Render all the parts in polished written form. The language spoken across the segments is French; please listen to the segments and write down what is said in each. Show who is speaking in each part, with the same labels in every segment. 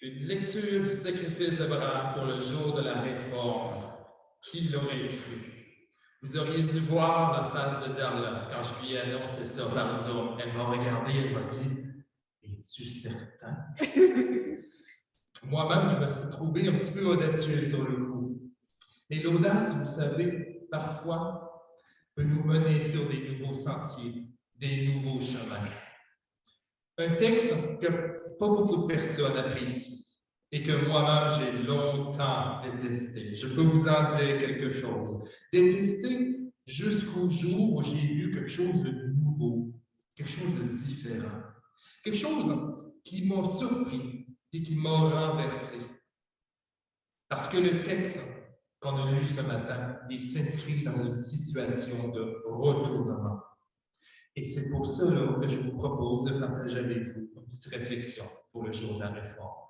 Speaker 1: Une lecture du sacrifice d'Abraham pour le jour de la réforme. Qui l'aurait cru? Vous auriez dû voir la face de Darla quand je lui ai annoncé ça par Zoom. Elle m'a regardé et elle m'a dit « Es-tu certain? » Moi-même, je me suis trouvé un petit peu audacieux sur le coup. Et l'audace, vous savez, parfois, peut nous mener sur des nouveaux sentiers, des nouveaux chemins. Un texte que pas beaucoup de personnes apprécient et que moi-même j'ai longtemps détesté. Je peux vous en dire quelque chose. Détesté jusqu'au jour où j'ai lu quelque chose de nouveau, quelque chose de différent, quelque chose qui m'a surpris et qui m'a renversé. Parce que le texte qu'on a lu ce matin, il s'inscrit dans une situation de retournement. Et c'est pour ça que je vous propose de partager avec vous une petite réflexion pour le jour de la réforme.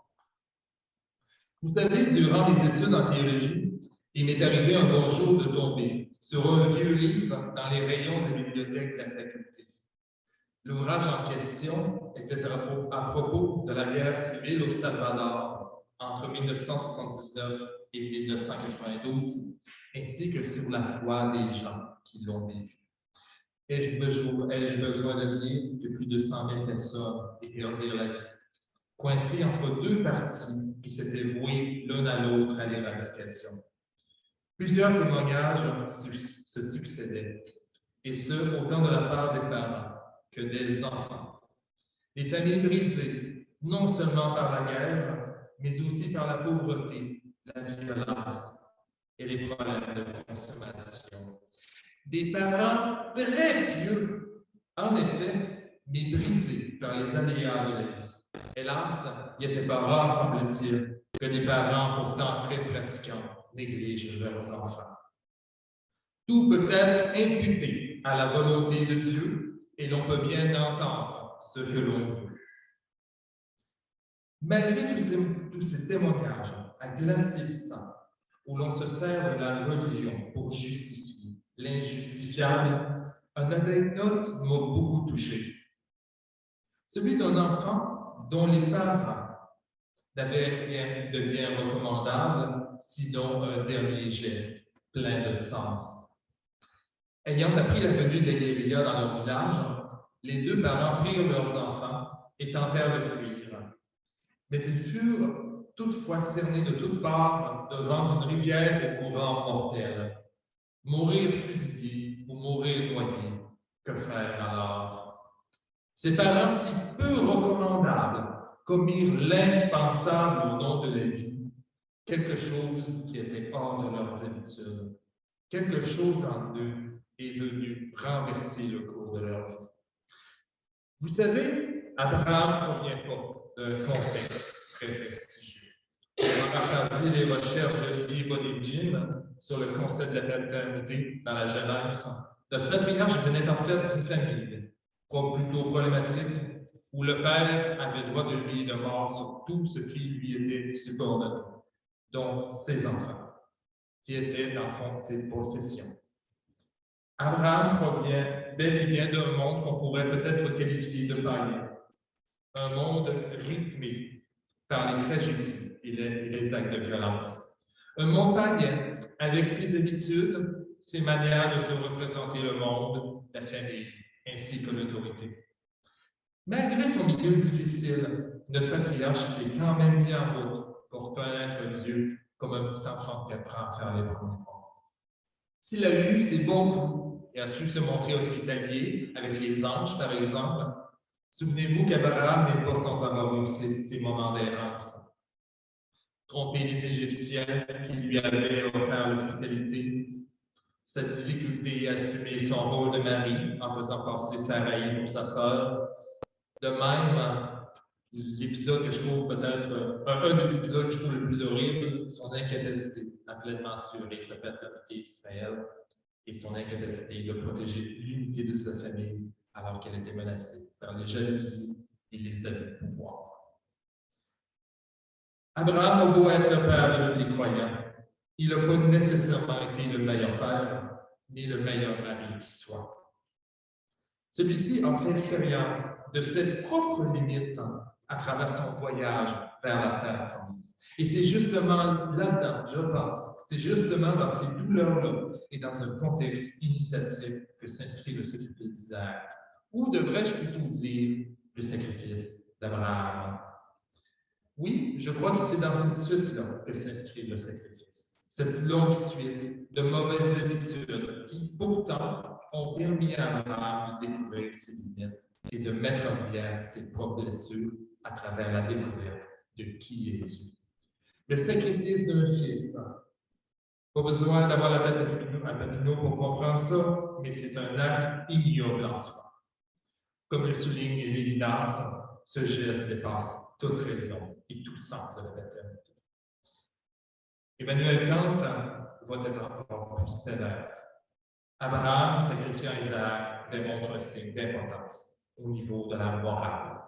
Speaker 1: Vous savez, durant mes études en théologie, il m'est arrivé un bon jour de tomber sur un vieux livre dans les rayons de la bibliothèque de la faculté. L'ouvrage en question était à propos de la guerre civile au Salvador entre 1979 et 1992, ainsi que sur la foi des gens qui l'ont vécu. Ai-je besoin de dire que plus de 100 000 personnes perdirent la vie, coincées entre deux partis qui s'étaient voués l'un à l'autre à l'éradication? Plusieurs témoignages se succédaient, et ce, autant de la part des parents que des enfants. Les familles brisées, non seulement par la guerre, mais aussi par la pauvreté, la violence et les problèmes de consommation. Des parents très pieux, en effet, mais brisés par les aléas de la vie. Hélas, il n'était pas rare, semble-t-il, que des parents pourtant très pratiquants négligent leurs enfants. Tout peut être imputé à la volonté de Dieu et l'on peut bien entendre ce que l'on veut. Malgré tous ces témoignages glaçants où l'on se sert de la religion pour justifier l'injustifiable, une anecdote m'a beaucoup touché. Celui d'un enfant dont les parents n'avaient rien de bien recommandable, sinon un dernier geste plein de sens. Ayant appris la venue de la guérilla dans leur village, les deux parents prirent leurs enfants et tentèrent de fuir. Mais ils furent toutefois cernés de toutes parts devant une rivière au courant mortel. Mourir fusillé ou mourir noyé, que faire alors? Ces parents si peu recommandables commirent l'impensable au nom de la vie, quelque chose qui était hors de leurs habitudes. Quelque chose en eux est venu renverser le cours de leur vie. Vous savez, Abraham ne provient pas d'un contexte très prestigieux. On a partagé les recherches de Lee Bonny-Jim sur le concept de la paternité dans la Genèse. Notre patriarche venait en fait d'une famille plutôt problématique où le père avait droit de vie et de mort sur tout ce qui lui était subordonné, dont ses enfants, qui étaient dans le fond ses possessions. Abraham provient bel et bien d'un monde qu'on pourrait peut-être qualifier de païen, un monde rythmé par les tragédies et les actes de violence. Un monde païen avec ses habitudes, ses manières de se représenter le monde, la famille, ainsi que l'autorité. Malgré son milieu difficile, notre patriarche s'est quand même mis en route pour connaître Dieu comme un petit enfant qui apprend à faire les premiers pas. S'il a eu ses bons coups et a su se montrer hospitalier avec les anges, par exemple, souvenez-vous qu'Abraham n'est pas sans avoir eu ses moments d'errance. Tromper les Égyptiens qui lui avaient offert l'hospitalité, sa difficulté à assumer son rôle de mari en faisant passer Sarai pour sa sœur. De même, l'épisode que je trouve peut-être, un des épisodes que je trouve le plus horrible, son incapacité à pleinement assurer sa paternité d'Ismaël et son incapacité de protéger l'unité de sa famille alors qu'elle était menacée par les jalousies et les abus de pouvoir. Abraham a beau être le père de tous les croyants, il n'a pas nécessairement été le meilleur père, ni le meilleur mari qui soit. Celui-ci a fait expérience de ses propres limites à travers son voyage vers la terre promise. Et c'est justement là-dedans, je pense, c'est justement dans ces douleurs-là et dans un contexte initiatique que s'inscrit le sacrifice d'Isaac. Ou devrais-je plutôt dire le sacrifice d'Abraham? Oui, je crois que c'est dans cette suite-là que s'inscrit le sacrifice. Cette longue suite de mauvaises habitudes qui, pourtant, ont permis à Abraham de découvrir ses limites et de mettre en lumière ses propres blessures à travers la découverte de qui est Dieu. Le sacrifice d'un fils. Pas besoin d'avoir la tête à Papineau pour comprendre ça, mais c'est un acte ignoble en soi. Comme le souligne Lévinas, ce geste dépasse toute raison et tout sens de la paternité. Emmanuel Kant va être encore plus sévère. Abraham, sacrifiant Isaac, démontre un signe d'importance au niveau de la morale.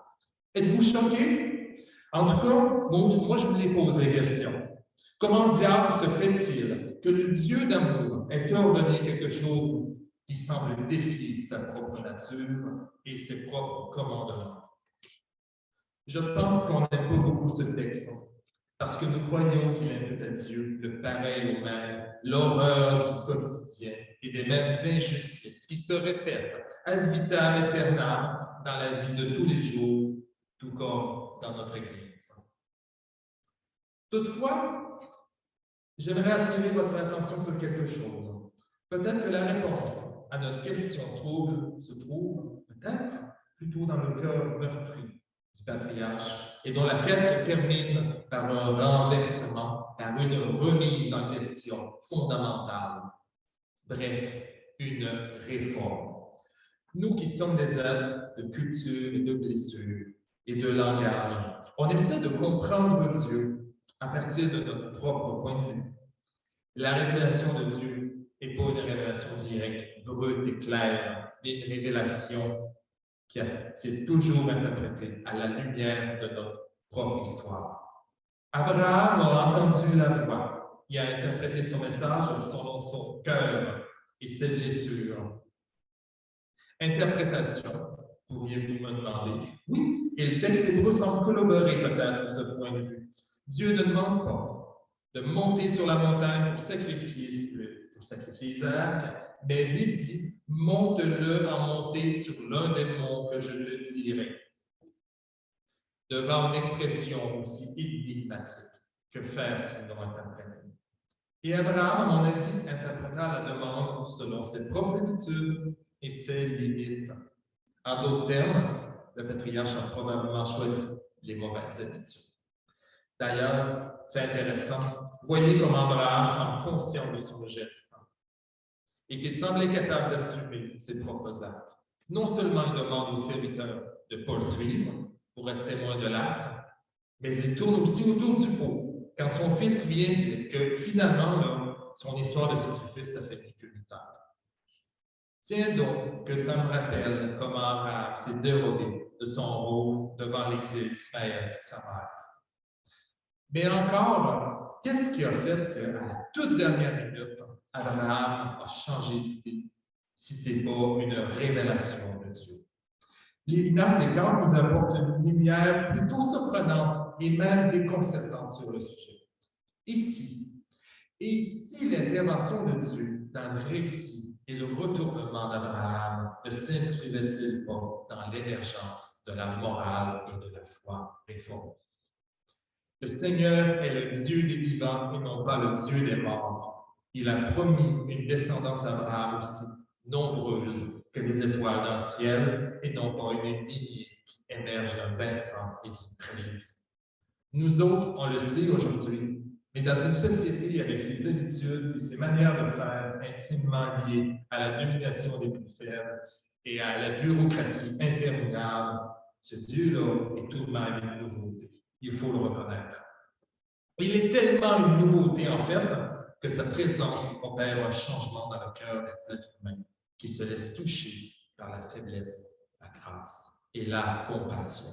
Speaker 1: Êtes-vous choqué? En tout cas, moi, je voulais poser la question. Comment diable se fait-il que le Dieu d'amour ait ordonné quelque chose qui semble défier sa propre nature et ses propres commandements? Je pense qu'on n'aime pas beaucoup ce texte, parce que nous croyons qu'il invite à Dieu le pareil au même, l'horreur du quotidien et des mêmes injustices qui se répètent ad vitam aeternam dans la vie de tous les jours, tout comme dans notre Église. Toutefois, j'aimerais attirer votre attention sur quelque chose. Peut-être que la réponse à notre question se trouve peut-être plutôt dans le cœur meurtri du patriarche et dont la quête se termine par un renversement, par une remise en question fondamentale. Bref, une réforme. Nous qui sommes des êtres de culture et de blessures et de langage, on essaie de comprendre Dieu à partir de notre propre point de vue. La révélation de Dieu n'est pas une révélation directe, brute et claire, mais une révélation qui est toujours interprétée à la lumière de notre propre histoire. Abraham a entendu la voix. Il a interprété son message selon son cœur et ses blessures. Interprétation, pourriez-vous me demander? Oui, et le texte hébreu semble corroborer peut-être ce point de vue. Dieu ne demande pas de monter sur la montagne pour sacrifier Isaac, mais il dit, monte-le en montée sur l'un des monts que je te dirai. Devant une expression aussi énigmatique, que faire sinon interpréter? Et Abraham, à mon avis, interpréta la demande selon ses propres habitudes et ses limites. En d'autres termes, le patriarche a probablement choisi les mauvaises habitudes. D'ailleurs, fait intéressant, voyez comment Abraham semble conscient de son geste et qu'il semble incapable d'assumer ses propres actes. Non seulement il demande aux serviteurs de ne pas le suivre pour être témoin de l'acte, mais il tourne aussi autour du pot quand son fils lui indique que finalement, là, son histoire de sacrifice, ça fait que 8 ans. Tiens donc que ça me rappelle comment Abraham s'est dérobé de son rôle devant l'exil d'Ismaël et de sa mère. Mais encore, qu'est-ce qui a fait qu'à la toute dernière minute, Abraham a changé d'idée, si ce n'est pas une révélation de Dieu? Lévinas et Kant nous apportent une lumière plutôt surprenante et même déconcertante sur le sujet. Ici, l'intervention de Dieu dans le récit et le retournement d'Abraham ne s'inscrivait-il pas dans l'émergence de la morale et de la foi réformée? Le Seigneur est le Dieu des vivants et non pas le Dieu des morts. Il a promis une descendance à Abraham aussi nombreuse que les étoiles dans le ciel et non pas une lignée qui émerge d'un bain de sang et d'une tragédie. Nous autres, on le sait aujourd'hui, mais dans une société avec ses habitudes et ses manières de faire intimement liées à la domination des plus faibles et à la bureaucratie interminable, ce Dieu-là est tout de même une nouveauté. Il faut le reconnaître. Il est tellement une nouveauté, en fait, que sa présence opère un changement dans le cœur des êtres humains qui se laissent toucher par la faiblesse, la grâce et la compassion.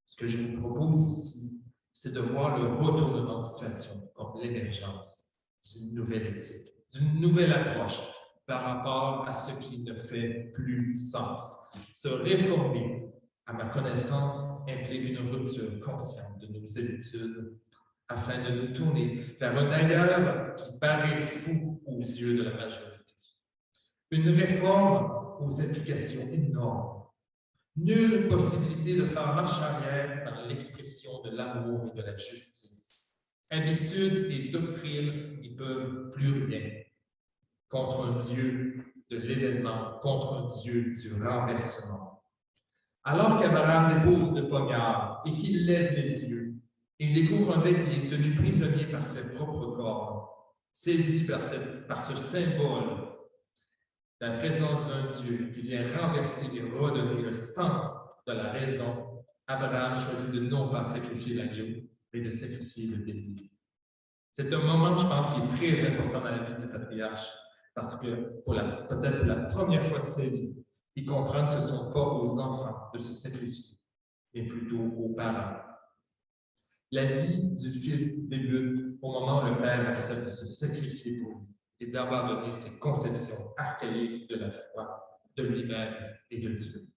Speaker 1: Ce que je vous propose ici, c'est de voir le retournement de situation comme l'émergence d'une nouvelle éthique, d'une nouvelle approche par rapport à ce qui ne fait plus sens. Se réformer à ma connaissance, implique une rupture consciente de nos habitudes afin de nous tourner vers un ailleurs qui paraît fou aux yeux de la majorité. Une réforme aux implications énormes. Nulle possibilité de faire marche arrière dans l'expression de l'amour et de la justice. Habitudes et doctrines n'y peuvent plus rien contre un Dieu de l'événement, contre un Dieu du renversement. Alors qu'Abraham dépose le poignard et qu'il lève les yeux, il découvre un bélier tenu prisonnier par ses propres corps, saisi par ce symbole de la présence d'un Dieu qui vient renverser et redonner le sens de la raison. Abraham choisit de non pas sacrifier l'agneau, mais de sacrifier le bélier. C'est un moment, je pense, qui est très important dans la vie du patriarche, parce que peut-être pour la première fois de sa vie, il comprend que ce ne sont pas aux enfants de se sacrifier, mais plutôt aux parents. La vie du fils débute au moment où le père accepte de se sacrifier pour lui et d'abandonner ses conceptions archaïques de la foi, de lui-même et de Dieu.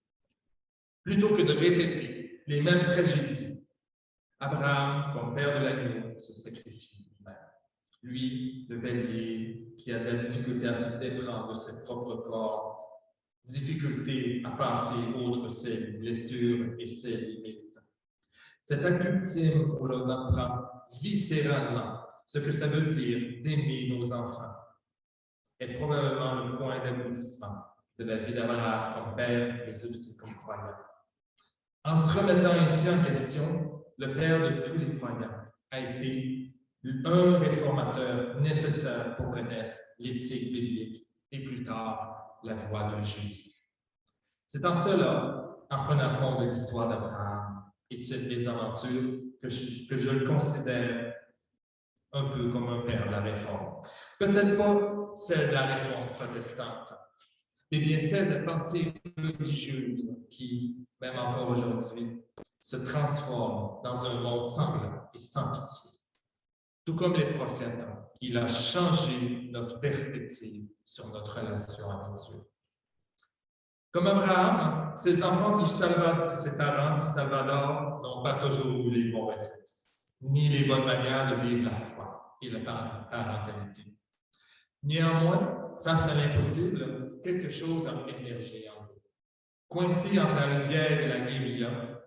Speaker 1: Plutôt que de répéter les mêmes tragédies, Abraham, comme père de l'agneau, se sacrifie lui-même. Lui, le bélier, qui a de la difficulté à se déprendre de ses propres corps, difficulté à passer outre ses blessures et ses limites. Cet acte ultime où l'on apprend viscéralement ce que ça veut dire d'aimer nos enfants est probablement le point d'aboutissement de la vie d'Abraham comme père, mais aussi comme croyant. En se remettant ici en question, le père de tous les croyants a été un réformateur nécessaire pour connaître l'éthique biblique et plus tard la voie de Jésus. C'est en cela, en prenant compte de l'histoire d'Abraham et de cette mésaventure, que je le considère un peu comme un père de la Réforme. Peut-être pas celle de la Réforme protestante, mais bien celle de pensée religieuse qui, même encore aujourd'hui, se transforme dans un monde sanglant et sans pitié. Tout comme les prophètes, il a changé notre perspective sur notre relation avec Dieu. Comme Abraham, ses parents du Salvador n'ont pas toujours eu les bons réflexes, ni les bonnes manières de vivre la foi et la parentalité. Néanmoins, face à l'impossible, quelque chose a émergé en eux. Coincés entre la rivière et la guérilla,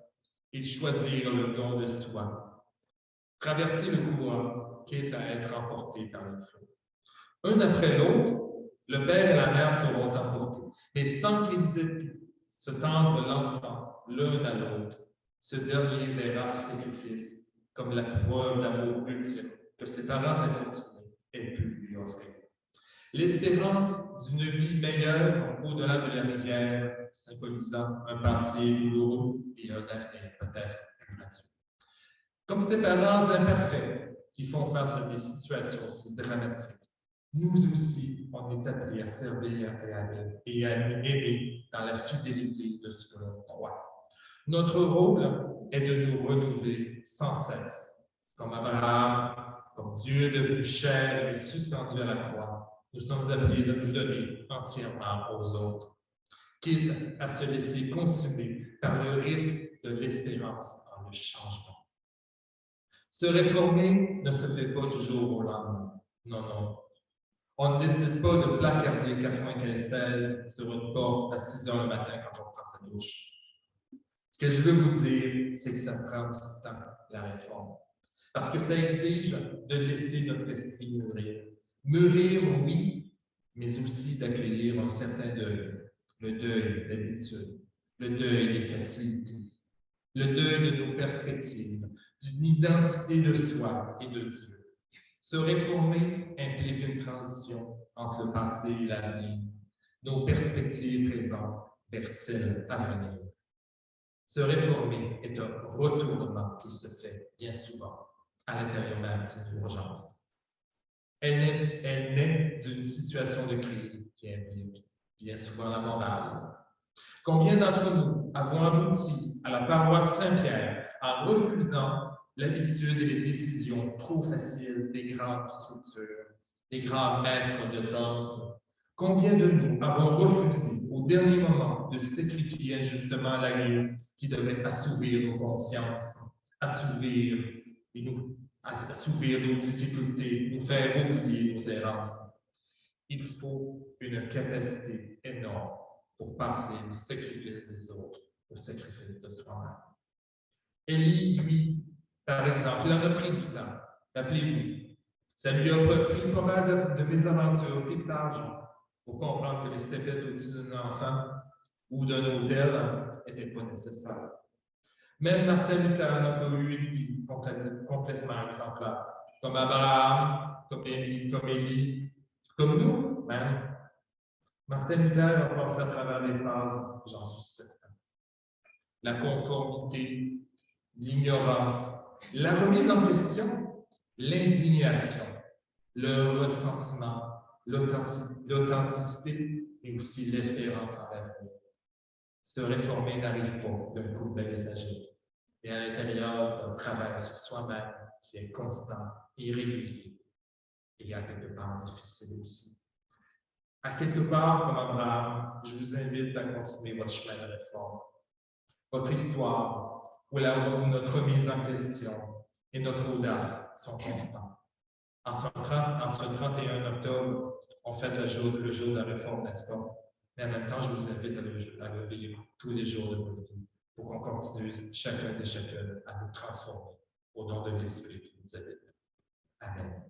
Speaker 1: ils choisirent le don de soi, traverser le courant, quitte à être emporté par le flot. Un après l'autre, le père et la mère seront emportés, mais sans qu'ils aient pu se tendre l'enfant l'un à l'autre. Ce dernier verra ce sacrifice comme la preuve d'amour ultime que ses parents infortunés aient pu lui offrir. L'espérance d'une vie meilleure au-delà de la rivière, symbolisant un passé douloureux et un avenir peut-être plus radieux. Comme ces parents imparfaits qui font face à des situations si dramatiques, nous aussi, on est appelés à servir et à aimer dans la fidélité de ce que l'on croit. Notre rôle est de nous renouveler sans cesse. Comme Abraham, comme Dieu devenu chair et suspendu à la croix, nous sommes appelés à nous donner entièrement aux autres, quitte à se laisser consumer par le risque de l'espérance dans le changement. Se réformer ne se fait pas du jour au lendemain. Non, non. On ne décide pas de placarder 95 thèses sur une porte à 6 heures le matin quand on prend sa douche. Ce que je veux vous dire, c'est que ça prend du temps, la réforme. Parce que ça exige de laisser notre esprit mûrir. Mûrir, oui, mais aussi d'accueillir un certain deuil. Le deuil d'habitude, le deuil des facilités, le deuil de nos perspectives, d'une identité de soi et de Dieu. Se réformer implique une transition entre le passé et l'avenir, nos perspectives présentes vers celles à venir. Se réformer est un retournement qui se fait bien souvent à l'intérieur même d'une urgence. Elle naît d'une situation de crise qui implique bien souvent la morale. Combien d'entre nous avons abouti à la paroisse Saint-Pierre en refusant l'habitude et les décisions trop faciles des grandes structures, des grands maîtres de temple, Combien de nous avons refusé au dernier moment de sacrifier injustement l'agneau qui devait assouvir nos consciences, assouvir, assouvir nos difficultés, nous faire oublier nos errances? Il faut une capacité énorme pour passer du sacrifice des autres au sacrifice de soi-même. Élie, lui, par exemple, il en a pris du temps. Rappelez-vous, ça lui a pris pas mal de mésaventures et d'argent pour comprendre que les stépettes au-dessus d'un enfant ou d'un hôtel n'étaient pas nécessaires. Même Martin Luther n'a pas eu une vie complètement exemplaire, comme Abraham, comme Élie, comme nous, même. Martin Luther a passé à travers les phases, j'en suis certain. La conformité, l'ignorance, la remise en question, l'indignation, le ressentiment, l'authenticité et aussi l'espérance en l'avenir. Se réformer n'arrive pas d'un coup de baguette magique, et à l'intérieur d'un travail sur soi-même qui est constant, irrégulier et à quelque part difficile aussi. À quelque part, comme Abraham, je vous invite à continuer votre chemin de réforme. Votre histoire, où notre mise en question et notre audace sont constants. En ce 31 octobre, on fête le jour de la réforme, n'est-ce pas? Mais en même temps, je vous invite à le vivre tous les jours de votre vie pour qu'on continue chacun et chacune à nous transformer au nom de l'Esprit qui nous habite. Amen.